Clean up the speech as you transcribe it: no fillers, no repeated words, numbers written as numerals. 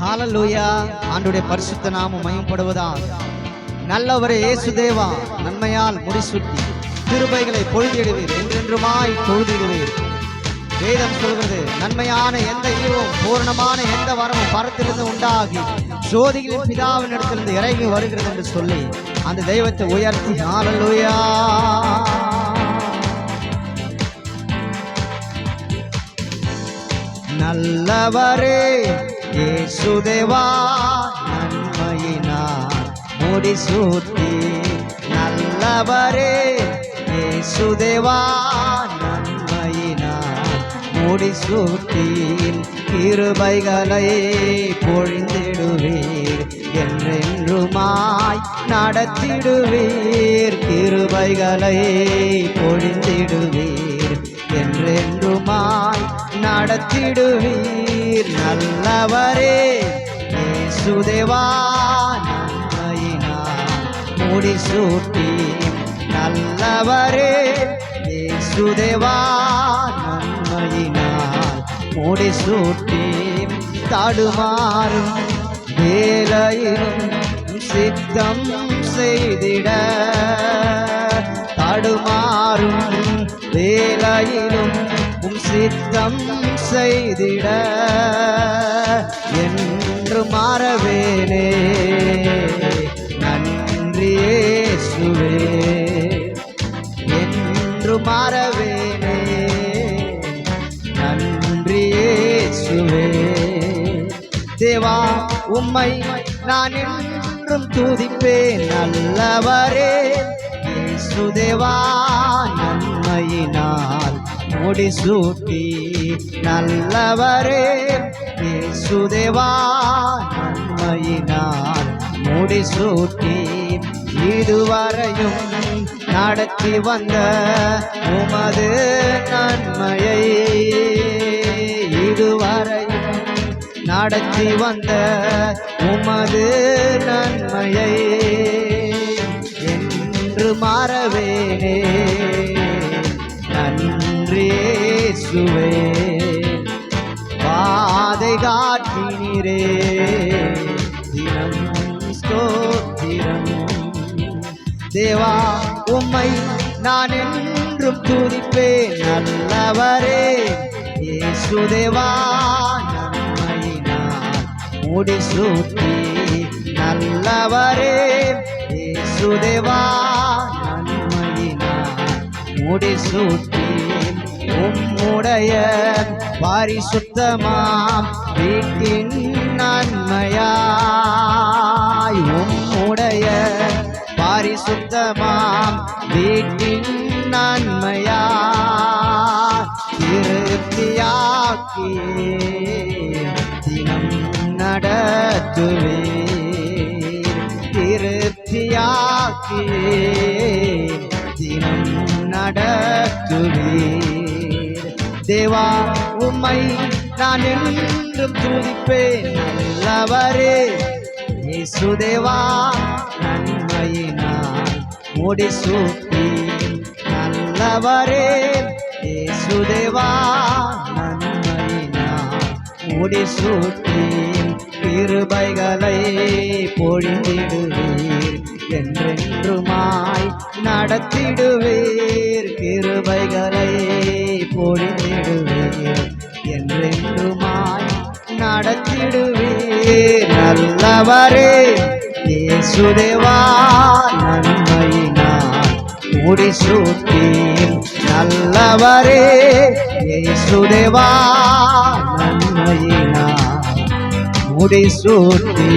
ஹalleluya. ஆண்டவருடைய பரிசுத்த நாமம் மகிமைப்படுவதாக. நல்லவரே இயேசு தேவா, நன்மையால் முடிசூட்டி கிருபைகளை பொழிந்திடுவீர், என்றென்றுமாய் தொழுதிடுவீர். வேதம் சொல்கிறது, நன்மையான எந்த ஈவும் பூர்ணமான எந்த வரமும் பரத்திலிருந்து உண்டாகி ஜோதிகளின் பிதாவின் இடத்திலிருந்து இறங்கி வருகிறது என்று சொல்லி அந்த தெய்வத்தை உயர்த்தி ஹalleluya. நல்லவரே இயேசு தேவா, நன்மையினால் முடிசூட்டி. நல்லவரே இயேசு தேவா, நன்மையினால் முடிசூட்டி கிருபைகளை பொழிந்திடுவீர், என்றென்றுமாய் நடத்திடுவீர். கிருபைகளை பொழிந்திடுவீர், என்றென்றுமாய் நடத்திடுவீர். நல்லவரே இயேசு தேவா, நன்மையினால் முடிசூட்டி. நல்லவரே இயேசு தேவா, நன்மையினால் முடிசூட்டி தடுமாறும் வேலையிலும் சித்தம் செய்திட. தடுமாறும் வேலையிலும் சித்தம் செய்திட என்று மாறவேனே. நன்றி இயேசுவே, என்று மாறவேனே. நன்றி இயேசுவே. தேவா, உம்மை நான் என்றும் துதிப்பேன். நல்லவரே இயேசு தேவா, நன்மையினால் முடிசூட்டி. நல்லவரே இயேசு தேவா, நன்மையினால் முடிசூட்டி இதுவரையும் நடத்தி வந்த உமது நன்மையை. இதுவரையும் நடத்தி வந்த உமது நன்மையை என்று மாறவேனே. நன்றி இயேசுவே, பாதை காட்டினீரே, தினம் ஸ்தோத்திரம். தேவா, உம்மை நான் என்றும் துதிப்பேன். நல்லவரே இயேசு தேவா, நன்மையினால் முடிசூட்டி. நல்லவரே இயேசு தேவா, நன்மையினால் முடிசூட்டி உம்முடைய பரிசுத்தமாம் வீட்டின் நன்மையாய். உம்முடைய பரிசுத்தமாம் வீட்டின் நன்மையாய் திருப்தியாக்கியே தினம் நடத்துவீர். திருப்தியாக்கியே தினம் நடத்துவீர். தேவா, உம்மை நான் என்றும் துதிப்பேன். நல்லவரே இயேசு தேவா, நன்மையினால் முடிசூட்டி. நல்லவரே இயேசு தேவா, நன்மையினால் முடிசூட்டி கிருபைகளை பொழிந்திடுவீர், என்றென்றுமாய் நடத்திடுவீர். கிருபைகளை பொழிந்திடுவீர், என்றென்றுமாய் நடத்திடுவீர். நல்லவரே இயேசு தேவா, நன்மையினால் முடிசூட்டி. நல்லவரே இயேசு தேவா, நன்மையினால் முடிசூட்டி.